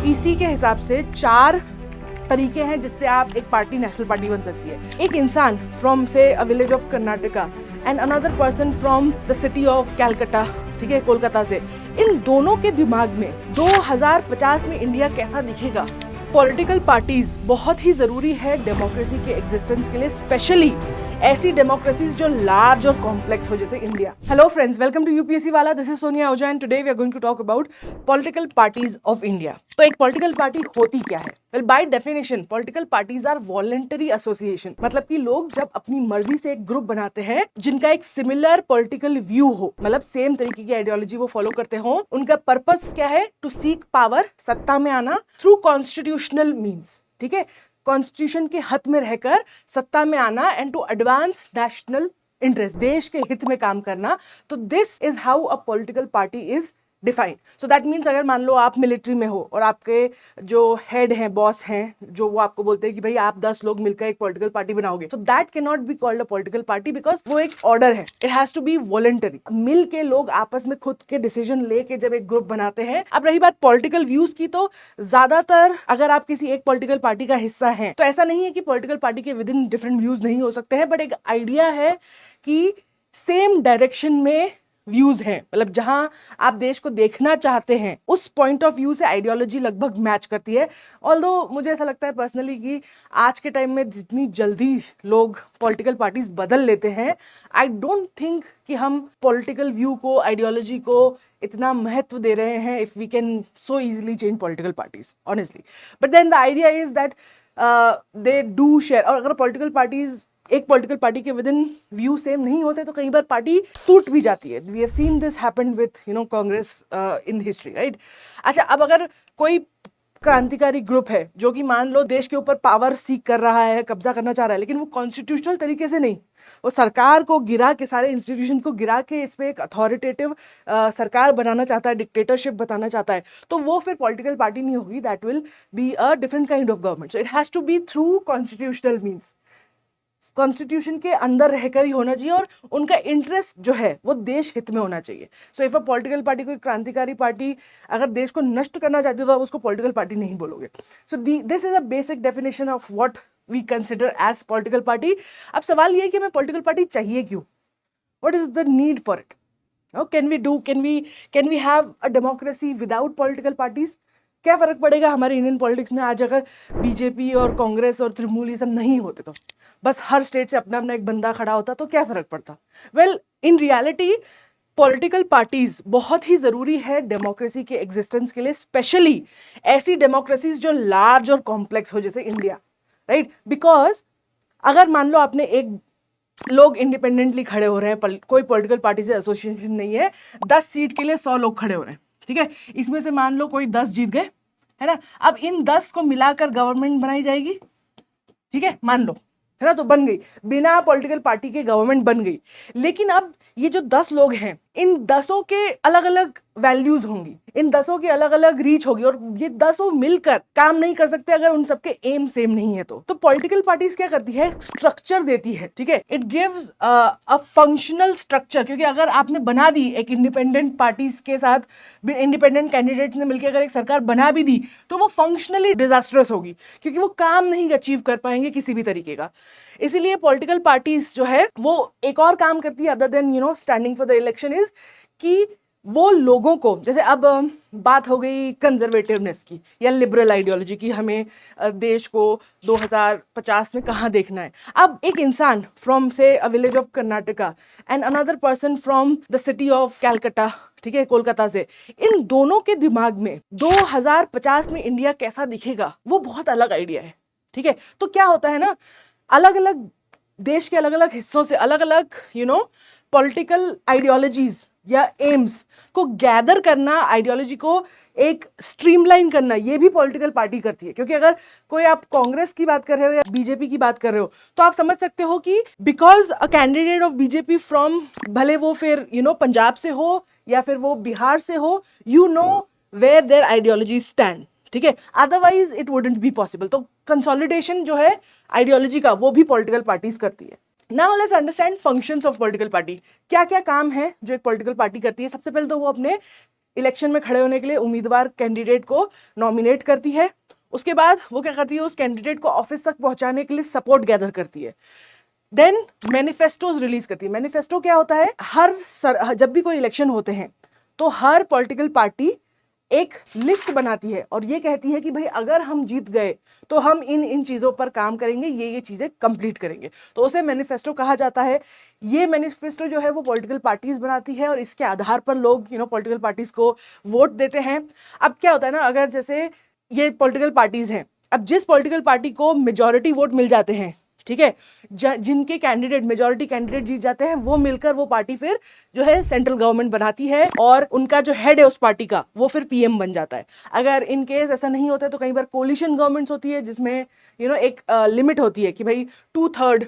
इसी के हिसाब से 4 तरीके हैं जिससे आप एक पार्टी नेशनल पार्टी बन सकती है। एक इंसान फ्रॉम से a village of Karnataka and another person from the city of Calcutta, ठीक है, कोलकाता से, इन दोनों के दिमाग में 2050 में इंडिया कैसा दिखेगा। पॉलिटिकल पार्टीज बहुत ही जरूरी है डेमोक्रेसी के एग्जिस्टेंस के लिए, स्पेशली ऐसी डेमोक्रेसीज जो लार्ज और कॉम्प्लेक्स हो जैसे India. Hello friends, welcome to UPSC वाला। This is Sonia Ahuja and today we are going to talk about political parties of India. तो एक पॉलिटिकल पार्टी होती क्या है? Well, by definition political parties are voluntary association, मतलब कि लोग जब अपनी मर्जी से एक ग्रुप बनाते हैं जिनका एक सिमिलर पॉलिटिकल व्यू हो, मतलब सेम तरीके की आइडियोलॉजी वो फॉलो करते हो। उनका पर्पस क्या है? टू सीक पावर, सत्ता में आना थ्रू कॉन्स्टिट्यूशनल मीन्स, ठीक है, कॉन्स्टिट्यूशन के हद में रहकर सत्ता में आना and to advance national interest, देश के हित में काम करना। तो this is how a political party is defined. So that means अगर मान लो आप मिलिट्री में हो और आपके जो हेड हैं, बॉस हैं, जो वो आपको बोलते हैं कि भाई आप 10 लोग मिलकर एक पॉलिटिकल पार्टी बनाओगे, तो that can not be called a political party because वो एक ऑर्डर है। It has to be voluntary. मिल के लोग आपस में खुद के डिसीजन लेके जब एक ग्रुप बनाते हैं। अब रही बात पॉलिटिकल व्यूज की, तो ज्यादातर अगर आप किसी एक पॉलिटिकल पार्टी का हिस्सा हैं तो ऐसा नहीं है कि पॉलिटिकल पार्टी के विद इन डिफरेंट व्यूज नहीं हो सकते हैं, बट एक आइडिया है कि सेम डायरेक्शन में व्यूज हैं, मतलब जहां आप देश को देखना चाहते हैं उस पॉइंट ऑफ व्यू से आइडियोलॉजी लगभग मैच करती है। ऑल्दो मुझे ऐसा लगता है पर्सनली कि आज के टाइम में जितनी जल्दी लोग पॉलिटिकल पार्टीज बदल लेते हैं, आई डोंट थिंक कि हम पॉलिटिकल व्यू को, आइडियोलॉजी को इतना महत्व दे रहे हैं if we can so easily change political parties, honestly. But then the idea is that they do share. और अगर पॉलिटिकल पार्टीज एक पॉलिटिकल पार्टी के विद इन व्यू सेम नहीं होते तो कई बार पार्टी टूट भी जाती है। We have seen this happen with Congress in history, right. अच्छा, अब अगर कोई क्रांतिकारी ग्रुप है जो कि मान लो देश के ऊपर पावर सीक कर रहा है, कब्जा करना चाह रहा है, लेकिन वो कॉन्स्टिट्यूशनल तरीके से नहीं, वो सरकार को गिरा के, सारे इंस्टीट्यूशन को गिरा के इस पे एक अथॉरिटेटिव सरकार बनाना चाहता है, डिक्टेटरशिप बताना चाहता है, तो वो फिर पॉलिटिकल पार्टी नहीं होगी। That will be a different kind of government. So it has to be through constitutional means, constitution के अंदर रहकर ही होना चाहिए, और उनका इंटरेस्ट जो है वो देश हित में होना चाहिए। So if a political party, कोई क्रांतिकारी पार्टी अगर देश को नष्ट करना चाहती है तो आप उसको पॉलिटिकल पार्टी नहीं बोलोगे। So this is a basic definition of what we consider as political party. अब सवाल ये है कि हमें पॉलिटिकल पार्टी चाहिए क्यों? What is the need for it? Can we have a democracy without political parties? क्या फर्क पड़ेगा हमारे इंडियन पॉलिटिक्स में आज अगर बीजेपी और कांग्रेस और तृणमूल ये सब नहीं होते, तो बस हर स्टेट से अपना अपना एक बंदा खड़ा होता तो क्या फर्क पड़ता? Well, in reality political parties बहुत ही जरूरी है डेमोक्रेसी के एग्जिस्टेंस के लिए, स्पेशली ऐसी डेमोक्रेसीज जो लार्ज और कॉम्प्लेक्स हो जैसे इंडिया, राइट। बिकॉज अगर मान लो आपने एक लोग इंडिपेंडेंटली खड़े हो रहे हैं, कोई पॉलिटिकल पार्टी से एसोसिएशन नहीं है, 10 सीट के लिए 100 लोग खड़े हो रहे हैं, ठीक है, इसमें से मान लो कोई 10 जीत गए, है ना। अब इन 10 को मिलाकर गवर्नमेंट बनाई जाएगी, ठीक है, मान लो, है ना, तो बन गई, बिना पॉलिटिकल पार्टी के गवर्नमेंट बन गई। लेकिन अब ये जो 10 लोग हैं, इन 10 के अलग अलग वैल्यूज होंगी, इन 10 की अलग अलग रीच होगी, और ये 10 मिलकर काम नहीं कर सकते अगर उन सबके एम सेम नहीं है। तो पॉलिटिकल पार्टीज क्या करती है? स्ट्रक्चर देती है, ठीक है, it gives a functional structure. क्योंकि अगर आपने बना दी एक इंडिपेंडेंट पार्टीज के साथ, इंडिपेंडेंट कैंडिडेट्स ने मिलकर अगर एक सरकार बना भी दी, तो वो फंक्शनली डिजास्टरस होगी, क्योंकि वो काम नहीं अचीव कर पाएंगे किसी भी तरीके का। इसीलिए पॉलिटिकल पार्टीज जो है वो एक और काम करती है other than standing for the election, is कि वो लोगों को, जैसे अब बात हो गई कंजर्वेटिवनेस की या लिबरल आइडियोलॉजी की, हमें देश को 2050 में कहाँ देखना है। अब एक इंसान फ्रॉम से a village of Karnataka and another person from the city of Calcutta, ठीक है, कोलकाता से, इन दोनों के दिमाग में 2050 में इंडिया कैसा दिखेगा वो बहुत अलग आइडिया है, ठीक है। तो क्या होता है ना, अलग अलग देश के अलग अलग हिस्सों से अलग अलग पॉलिटिकल आइडियोलॉजीज या एम्स को गैदर करना, आइडियोलॉजी को एक स्ट्रीमलाइन करना, ये भी पॉलिटिकल पार्टी करती है। क्योंकि अगर कोई आप कांग्रेस की बात कर रहे हो या बीजेपी की बात कर रहे हो, तो आप समझ सकते हो कि because a candidate of BJP from, भले वो फिर पंजाब से हो या फिर वो बिहार से हो, वेयर देयर आइडियोलॉजी स्टैंड, ठीक है, otherwise it wouldn't be possible. तो कंसोलिडेशन जो है आइडियोलॉजी का, वो भी पॉलिटिकल पार्टीज करती है। Now let's understand functions of political party. क्या क्या काम है जो एक पॉलिटिकल पार्टी करती है? सबसे पहले तो वो अपने इलेक्शन में खड़े होने के लिए उम्मीदवार कैंडिडेट को नॉमिनेट करती है। उसके बाद वो क्या करती है, उस कैंडिडेट को ऑफिस तक पहुंचाने के लिए सपोर्ट गैदर करती है। देन मैनिफेस्टोज रिलीज करती है। मैनिफेस्टो क्या होता है, जब भी कोई इलेक्शन होते हैं तो हर पॉलिटिकल पार्टी एक लिस्ट बनाती है और ये कहती है कि भाई अगर हम जीत गए तो हम इन इन चीज़ों पर काम करेंगे, ये चीज़ें कंप्लीट करेंगे, तो उसे मैनिफेस्टो कहा जाता है। ये मैनिफेस्टो जो है वो पॉलिटिकल पार्टीज बनाती है और इसके आधार पर लोग पॉलिटिकल पार्टीज को वोट देते हैं। अब क्या होता है ना, अगर जैसे ये पॉलिटिकल पार्टीज हैं, अब जिस पॉलिटिकल पार्टी को मेजॉरिटी वोट मिल जाते हैं, ठीक है, जिनके कैंडिडेट मेजॉरिटी कैंडिडेट जीत जाते हैं, वो मिलकर वो पार्टी फिर जो है सेंट्रल गवर्नमेंट बनाती है और उनका जो हेड है उस पार्टी का वो फिर पीएम बन जाता है। अगर इन केस ऐसा नहीं होता है तो कई बार कोलिशन गवर्नमेंट्स होती है जिसमें एक लिमिट होती है कि भाई 2/3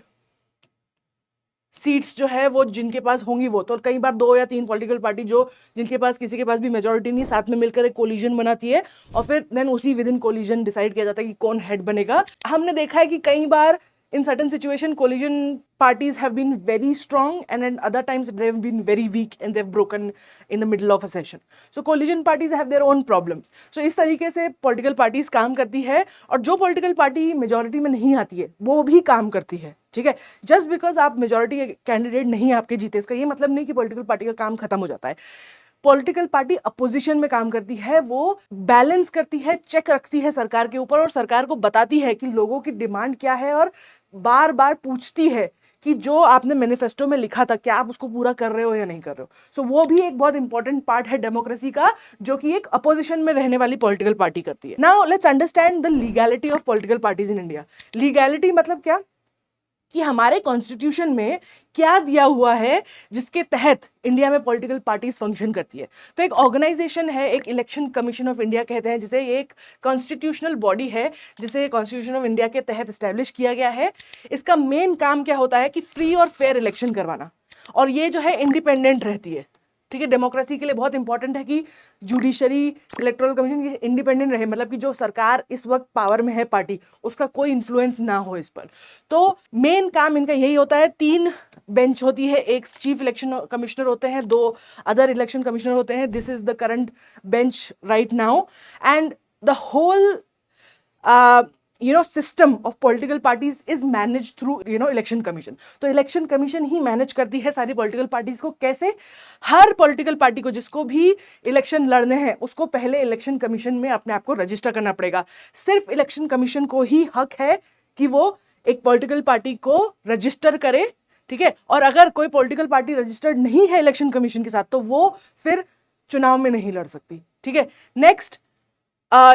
सीट्स जो है वो जिनके पास होंगी वो, तो कई बार 2 या 3 पॉलिटिकल पार्टी जिनके पास किसी के पास भी मेजॉरिटी नहीं, साथ में मिलकर एक कोलिजन बनाती है और फिर देन उसी विद इन कोलिजन डिसाइड किया जाता है कि कौन हेड बनेगा। हमने देखा है कि कई बार in certain situation coalition parties have been very strong and at other times they have been very weak and they've broken in the middle of a session. So coalition parties have their own problems. So इस तरीके से political parties काम करती है और जो political party majority में नहीं आती है वो भी काम करती है, ठीक है। just because आप majority candidate नहीं आपके जीते इसका ये मतलब नहीं कि political party का काम खत्म हो जाता है। पॉलिटिकल पार्टी अपोजिशन में काम करती है, वो बैलेंस करती है, चेक रखती है सरकार के ऊपर और सरकार को बताती है कि लोगों की डिमांड क्या है और बार बार पूछती है कि जो आपने मैनिफेस्टो में लिखा था क्या आप उसको पूरा कर रहे हो या नहीं कर रहे हो। सो वो भी एक बहुत इंपॉर्टेंट पार्ट है डेमोक्रेसी का, जो कि एक अपोजिशन में रहने वाली पॉलिटिकल पार्टी करती है। Now let's understand the legality of political parties in India. Legality मतलब क्या कि हमारे कॉन्स्टिट्यूशन में क्या दिया हुआ है जिसके तहत इंडिया में पॉलिटिकल पार्टीज फंक्शन करती है। तो एक ऑर्गेनाइजेशन है, एक इलेक्शन कमीशन ऑफ इंडिया कहते हैं जिसे, एक कॉन्स्टिट्यूशनल बॉडी है जिसे कॉन्स्टिट्यूशन ऑफ इंडिया के तहत एस्टैब्लिश किया गया है। इसका मेन काम क्या होता है कि फ्री और फेयर इलेक्शन करवाना, और ये जो है इंडिपेंडेंट रहती है, ठीक है। डेमोक्रेसी के लिए बहुत इंपॉर्टेंट है कि जुडिशरी, इलेक्टोरल कमीशन ये इंडिपेंडेंट रहे, मतलब कि जो सरकार इस वक्त पावर में है पार्टी, उसका कोई इन्फ्लुएंस ना हो इस पर। तो मेन काम इनका यही होता है। 3 बेंच होती है, एक चीफ इलेक्शन कमिश्नर होते हैं, 2 अदर इलेक्शन कमिश्नर होते हैं। This is the current bench right now and the whole system of political parties is managed through election commission. तो election commission ही manage करती है सारी political parties को। कैसे? हर political party को जिसको भी election लड़ने हैं उसको पहले election commission में अपने आप को register करना पड़ेगा। सिर्फ election commission को ही हक है कि वो एक political party को register करे, ठीक है। और अगर कोई political party registered नहीं है election commission के साथ तो वो फिर चुनाव में नहीं लड़ सकती, ठीक है। नेक्स्ट,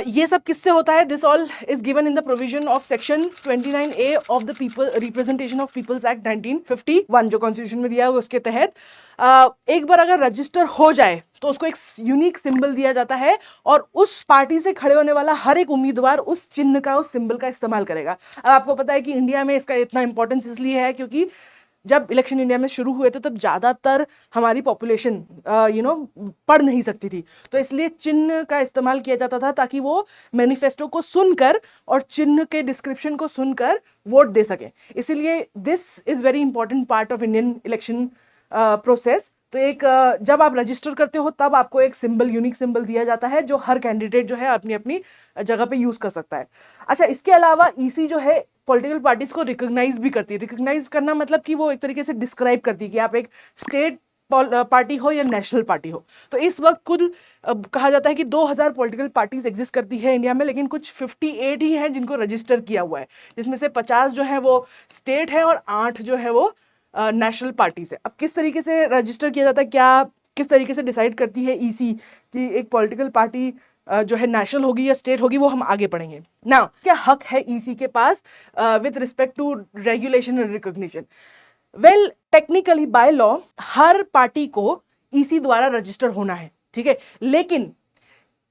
ये सब किससे होता है? This all is given in the provision of section 29A of the people representation of people's act 1951 जो कॉन्स्टिट्यूशन में दिया है उसके तहत एक बार अगर रजिस्टर हो जाए तो उसको एक यूनिक सिंबल दिया जाता है और उस पार्टी से खड़े होने वाला हर एक उम्मीदवार उस चिन्ह का, उस सिंबल का इस्तेमाल करेगा। अब आपको पता है कि इंडिया में इसका इतना इंपॉर्टेंस इसलिए है क्योंकि जब इलेक्शन इंडिया में शुरू हुए थे तब ज़्यादातर हमारी पॉपुलेशन पढ़ नहीं सकती थी, तो इसलिए चिन्ह का इस्तेमाल किया जाता था ताकि वो मैनिफेस्टो को सुनकर और चिन्ह के डिस्क्रिप्शन को सुनकर वोट दे सके। इसीलिए this is very important part of Indian election process. तो एक जब आप रजिस्टर करते हो तब आपको एक सिंबल, यूनिक सिंबल दिया जाता है जो हर कैंडिडेट जो है अपनी अपनी जगह पे यूज़ कर सकता है। अच्छा, इसके अलावा ईसी जो है पॉलिटिकल पार्टीज को रिकॉग्नाइज भी करती है। रिकॉग्नाइज करना मतलब कि वो एक तरीके से डिस्क्राइब करती है कि आप एक स्टेट पार्टी हो या नेशनल पार्टी हो। तो इस वक्त कुल कहा जाता है कि 2000 पॉलिटिकल पार्टीज एग्जिस्ट करती है इंडिया में, लेकिन कुछ 58 ही हैं जिनको रजिस्टर किया हुआ है, जिसमें से 50 जो है वो स्टेट है और 8 जो है वो नेशनल पार्टीज है। अब किस तरीके से रजिस्टर किया जाता है, क्या किस तरीके से डिसाइड करती है ईसी कि एक पॉलिटिकल पार्टी जो है नेशनल होगी या स्टेट होगी, वो हम आगे पढ़ेंगे। नाउ, क्या हक है ईसी के पास with respect to regulation and recognition? Well, technically by law हर पार्टी को ईसी द्वारा रजिस्टर होना है, ठीक है, लेकिन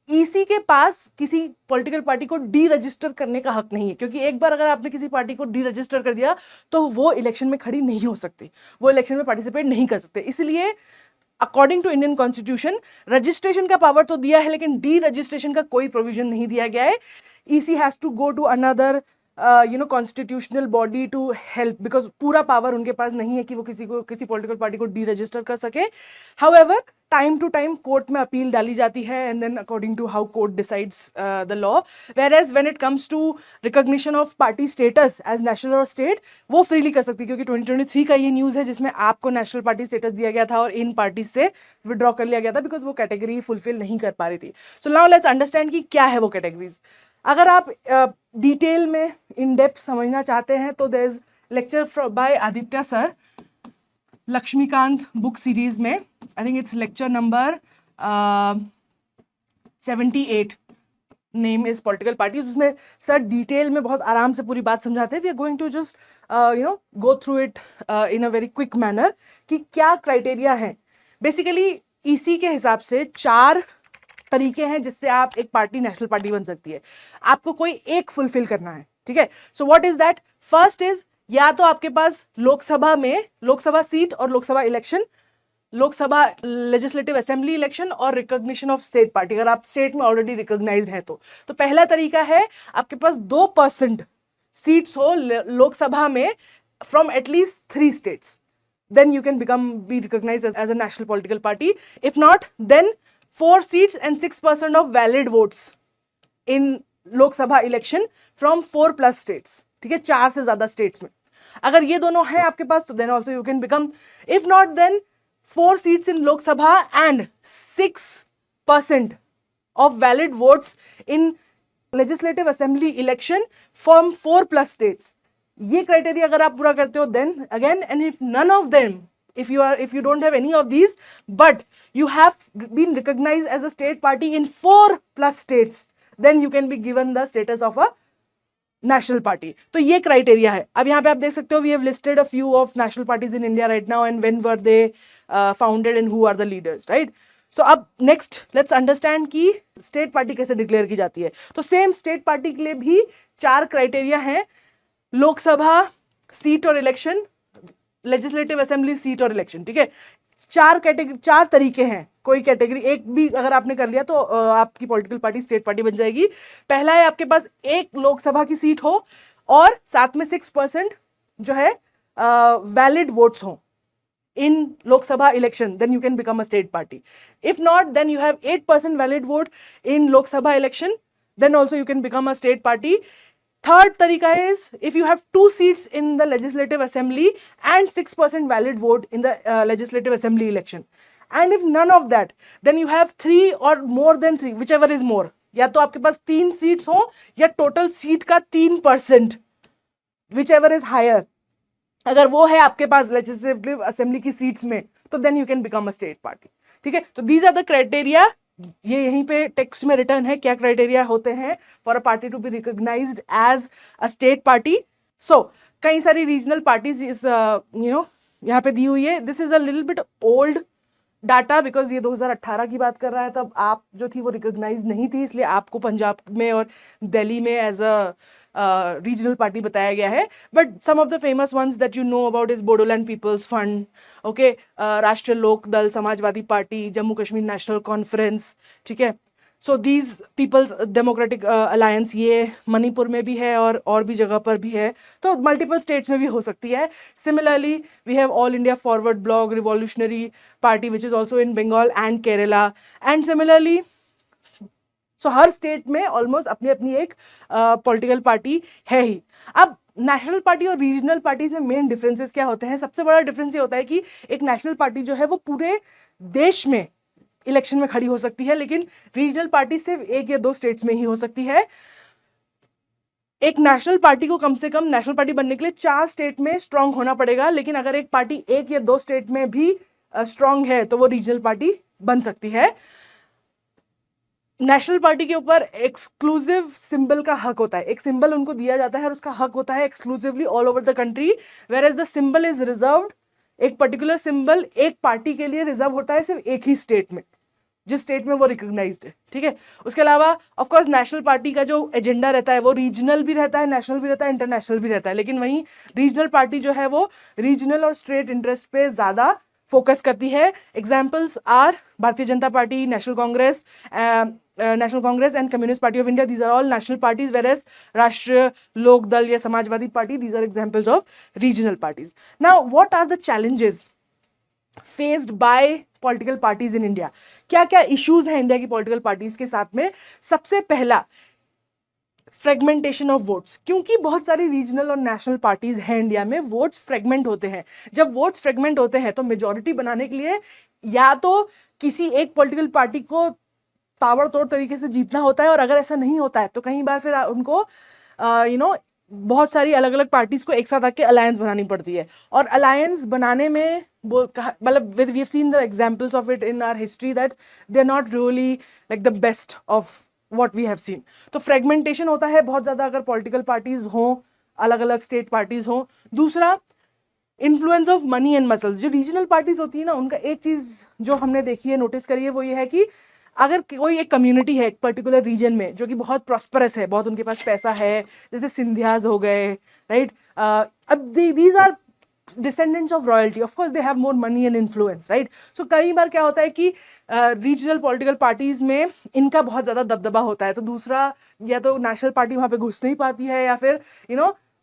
ईसी के पास किसी पॉलिटिकल पार्टी को डी रजिस्टर करने का हक नहीं है, क्योंकि एक बार अगर आपने किसी पार्टी को डी रजिस्टर कर दिया तो वो इलेक्शन में खड़ी नहीं हो सकती, वो इलेक्शन में पार्टिसिपेट नहीं कर सकते। इसलिए according to Indian constitution registration का पावर तो दिया है लेकिन डी रजिस्ट्रेशन का कोई प्रोविजन नहीं दिया गया है। EC has to go to another constitutional body to help, because पूरा पावर उनके पास नहीं है कि वो किसी पॉलिटिकल पार्टी को डी रजिस्टर कर सके. However time to time court में अपील डाली जाती है and then according to how court decides the law. Where as when it comes to recognition of party status as national और state, वो freely कर सकती है, क्योंकि 2023 का ये न्यूज़ है जिसमें आपको नेशनल पार्टी स्टेटस दिया गया था और इन पार्टी से विड्रॉ कर लिया गया था बिकॉज वो कैटेगरी फुलफिल नहीं कर पा रही थी. सो नाउ लेट्स अंडरस्टैंड कि क्या है वो कैटेगरीज. अगर आप डिटेल में इन डेप्थ समझना चाहते हैं तो there is lecture by Aditya sir, Laxmikanth book series में, I think it's lecture number 78, name is political parties. उसमें सर डिटेल में बहुत आराम से पूरी बात समझाते हैं. We are going to just go through it in a very quick manner कि क्या क्राइटेरिया है. बेसिकली इसी के हिसाब से 4 तरीके हैं जिससे आप एक पार्टी नेशनल पार्टी बन सकती है. आपको कोई एक फुलफिल करना है, ठीक है. So what is that? First is, या तो आपके पास लोकसभा सीट और Lok Sabha election, Lok Sabha legislative assembly election और रिकॉग्निशन ऑफ स्टेट पार्टी, अगर आप स्टेट में ऑलरेडी रिकॉग्नाइज्ड हैं तो. पहला तरीका है आपके पास 2% सीट्स हो लोकसभा में from at least 3 states, then you can be recognized as a national political party. If not, then 4 seats and 6% of valid votes in Lok Sabha election from 4+ states. ठीक है, 4 से ज्यादा states में. अगर ये दोनों है आपके पास तो then also you can become. If not, then 4 seats in Lok Sabha and 6% of valid votes in legislative assembly election from 4+ states. ये क्राइटेरिया अगर आप पूरा करते हो then again, and if none of them, if you don't have any of these but you have been recognized as a state party in 4+ states, then you can be given the status of a national party. तो ये criteria है. अब यहाँ पे आप देख सकते हो, we have listed a few of national parties in India right now and when were they founded and who are the leaders, right? So अब next let's understand कि state party कैसे डिक्लेयर की जाती है. तो सेम state party के लिए भी 4 क्राइटेरिया हैं. लोकसभा सीट और इलेक्शन, लेजिस्लेटिव असेंबली सीट और इलेक्शन, ठीक है. 4 तरीके हैं. कोई कैटेगरी एक भी अगर आपने कर लिया तो आपकी पॉलिटिकल पार्टी स्टेट पार्टी बन जाएगी. पहला है आपके पास एक लोकसभा की सीट हो और साथ में 6% जो है वैलिड वोट्स हो in Lok Sabha election, then you can become a state party. If not, then you have 8% valid vote in Lok Sabha election, then also you can become a state party. Third tarika is if you have 2 seats in the legislative assembly and 6% valid vote in the legislative assembly election. And if none of that, then you have 3 or more than 3, whichever is more. या तो आपके पास 3 seats हो या total seat का 3%, whichever is higher. अगर वो है आपके पास लेजिस्लेटिव असेंबली की सीट्स में तो then you can become a state party. ठीक है, तो दीज आर द क्राइटेरिया. ये यहीं पे टेक्स्ट में रिटर्न है क्या क्राइटेरिया होते हैं for a party to be recognised as a state party. So कई सारी रीजनल पार्टीज इस यहाँ पे दी हुई है. This is a little bit old data because ये 2018 की बात कर रहा है. तब आप जो थी वो रिकॉग्नाइज नहीं थी, इसलिए आपको पंजाब में और दिल्ली में एज अ regional party बताया गया है. But some of the famous ones that you know about is Bodoland People's Fund, okay, Rashtriya Lok Dal, Samajwadi party, Jammu Kashmir national conference. ठीक है, so these people's democratic alliance ये मणिपुर में भी है और भी जगह पर भी है, तो मल्टीपल स्टेट्स में भी हो सकती है. Similarly we have all India forward bloc revolutionary party which is also in Bengal and Kerala. And similarly so हर स्टेट में ऑलमोस्ट अपनी अपनी एक पॉलिटिकल पार्टी है ही. अब नेशनल पार्टी और रीजनल पार्टी में मेन डिफरेंसेस क्या होते हैं? सबसे बड़ा डिफरेंस ये होता है कि एक नेशनल पार्टी जो है वो पूरे देश में इलेक्शन में खड़ी हो सकती है, लेकिन रीजनल पार्टी सिर्फ 1 या 2 स्टेट्स में ही हो सकती है. एक नेशनल पार्टी को कम से कम नेशनल पार्टी बनने के लिए 4 स्टेट में स्ट्रांग होना पड़ेगा, लेकिन अगर एक पार्टी 1 या 2 स्टेट में भी स्ट्रांग है तो वो रीजनल पार्टी बन सकती है. नेशनल पार्टी के ऊपर एक्सक्लूसिव सिंबल का हक होता है. एक सिंबल उनको दिया जाता है और उसका हक होता है exclusively all over the country, where as the symbol is reserved. एक पर्टिकुलर सिंबल एक पार्टी के लिए रिजर्व होता है सिर्फ एक ही स्टेट में, जिस स्टेट में वो रिकॉग्नाइज्ड है. ठीक है, उसके अलावा ऑफ कोर्स नेशनल पार्टी का जो एजेंडा रहता है वो रीजनल भी रहता है, नेशनल भी रहता है, इंटरनेशनल भी रहता है, लेकिन वहीं रीजनल पार्टी जो है वो रीजनल और स्टेट इंटरेस्ट पे ज़्यादा फोकस करती है. Examples are Bharatiya Janata party, national Congress, National Congress and Communist Party of India, these are all national parties, whereas Rashtriya Lok Dal ya Samajwadi Party, these are examples of regional parties. Now, what are the challenges faced by political parties in India? क्या क्या issues हैं India की political parties के साथ में? सबसे पहला, fragmentation of votes, क्योंकि बहुत सारी रीजनल और नेशनल पार्टीज हैं इंडिया में, वोट्स फ्रेगमेंट होते हैं. जब वोट्स फ्रेगमेंट होते हैं तो मेजॉरिटी बनाने के लिए या तो किसी एक पॉलिटिकल पार्टी को ताबड़तोड़ तरीके से जीतना होता है, और अगर ऐसा नहीं होता है तो कई बार फिर उनको बहुत सारी अलग अलग पार्टीज को एक साथ आके अलायंस बनानी पड़ती है. और अलायंस बनाने में मतलब we have seen the examples of it in our history that they are not really like the best of what we have seen. तो फ्रेगमेंटेशन होता है बहुत ज़्यादा अगर पॉलिटिकल पार्टीज हों, अलग अलग स्टेट पार्टीज हों. दूसरा, influence of money and muscles. जो रीजनल पार्टीज होती है ना, उनका एक चीज़ जो हमने देखी है, नोटिस करी है, वो ये है कि अगर कोई एक कम्युनिटी है एक पर्टिकुलर रीजन में जो कि बहुत प्रॉस्परस है, बहुत उनके पास पैसा है, जैसे सिंधियाज हो गए, राइट, अब these are descendants of royalty, of course they have more money and influence, right. So कई बार क्या होता है कि रीजनल पॉलिटिकल पार्टीज में इनका बहुत ज़्यादा दबदबा होता है, तो दूसरा या तो नेशनल पार्टी वहाँ पे घुस नहीं पाती है, या फिर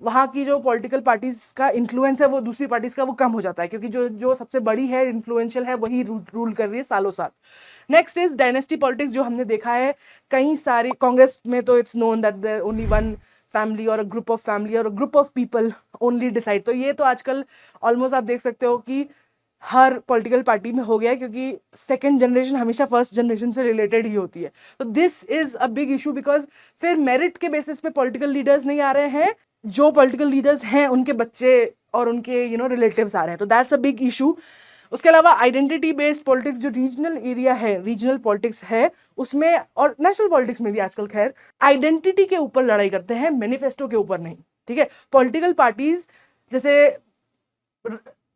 वहाँ की जो पॉलिटिकल पार्टीज का इन्फ्लुएंस है वो दूसरी पार्टीज का वो कम हो जाता है, क्योंकि जो सबसे बड़ी है, इन्फ्लुएंशियल है, वही रूल कर रही है सालों साल. नेक्स्ट इज डायनेस्टी पॉलिटिक्स, जो हमने देखा है कई सारे, कांग्रेस में तो it's known that there only one family और अ ग्रुप ऑफ फैमिली और a group of people only decide. तो ये तो आजकल ऑलमोस्ट आप देख सकते हो कि हर पॉलिटिकल पार्टी में हो गया है, क्योंकि सेकंड जनरेशन हमेशा फर्स्ट जनरेशन से रिलेटेड ही होती है. तो this is a big issue, because फिर मेरिट के बेसिस पे पॉलिटिकल लीडर्स नहीं आ रहे हैं, जो पॉलिटिकल लीडर्स हैं उनके बच्चे और उनके रिलेटिव्स आ रहे हैं. तो दैट्स अ बिग इशू. उसके अलावा आइडेंटिटी बेस्ड पॉलिटिक्स, जो रीजनल एरिया है, रीजनल पॉलिटिक्स है, उसमें और नेशनल पॉलिटिक्स में भी आजकल खैर आइडेंटिटी के ऊपर लड़ाई करते हैं, मैनिफेस्टो के ऊपर नहीं. ठीक है, पॉलिटिकल पार्टीज जैसे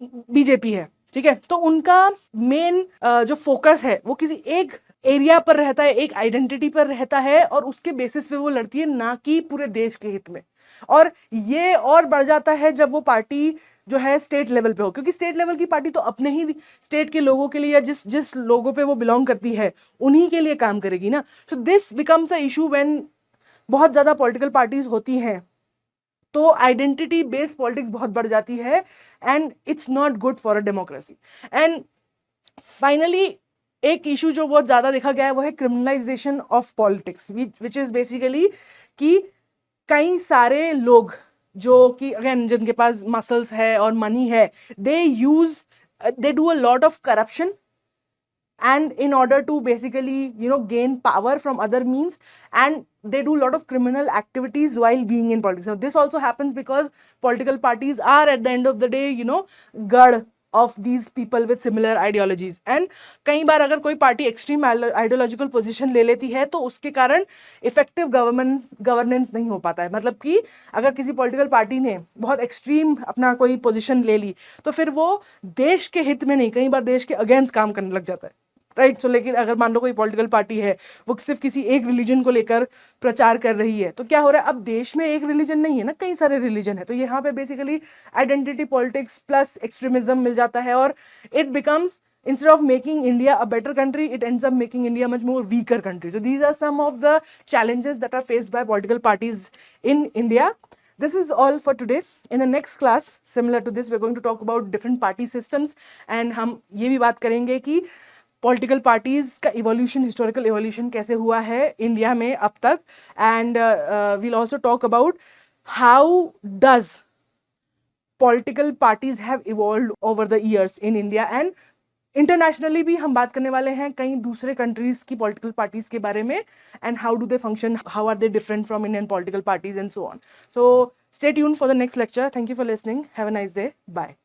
बीजेपी है, ठीक है, तो उनका मेन जो फोकस है वो किसी एक एरिया पर रहता है, एक आइडेंटिटी पर रहता है, और उसके बेसिस पे वो लड़ती है, ना कि पूरे देश के हित में. और ये और बढ़ जाता है जब वो पार्टी जो है स्टेट लेवल पे हो, क्योंकि स्टेट लेवल की पार्टी तो अपने ही स्टेट के लोगों के लिए या जिस लोगों पे वो बिलोंग करती है उन्हीं के लिए काम करेगी ना. So this becomes a issue when बहुत ज़्यादा पॉलिटिकल पार्टीज होती हैं, तो आइडेंटिटी बेस्ड पॉलिटिक्स बहुत बढ़ जाती है, and it's not good for a democracy. And finally एक इशू जो बहुत ज़्यादा देखा गया है वो है criminalisation of politics, which is basically कि कई सारे लोग जो कि अगेन जिनके पास मसल्स है और मनी है, they do a lot of corruption and in order to basically gain power from other means, and they do a lot of criminal activities while being in politics. Now this also happens because political parties are at the end of the day gad of these people with similar ideologies. And कई बार अगर कोई party extreme ideological position ले लेती है तो उसके कारण effective governance नहीं हो पाता है. मतलब कि अगर किसी पॉलिटिकल पार्टी ने बहुत एक्सट्रीम अपना कोई पोजीशन ले ली तो फिर वो देश के हित में नहीं, कई बार देश के अगेंस्ट काम करने लग जाता है, राइट. सो लेकिन अगर मान लो कोई पॉलिटिकल पार्टी है वो सिर्फ किसी एक रिलीजन को लेकर प्रचार कर रही है, तो क्या हो रहा है, अब देश में एक रिलीजन नहीं है ना, कई सारे रिलीजन है, तो यहाँ पे basically identity politics plus extremism मिल जाता है, और it becomes, instead of making India a better country, it ends up making India a much more weaker country. So these are some of the challenges that are faced by political parties in India. This is all for today. In the next class, similar to this, we're going to talk about different party systems, and हम ये भी बात करेंगे कि political parties का evolution, historical evolution कैसे हुआ है इंडिया में अब तक, and we'll also talk about how does political parties have evolved over the years in India, and internationally भी हम बात करने वाले हैं कई दूसरे कंट्रीज की पॉलिटिकल पार्टीज के बारे में, and how do they function, how are they different from Indian political parties and so on. So stay tuned for the next lecture. Thank you for listening. Have a nice day. Bye.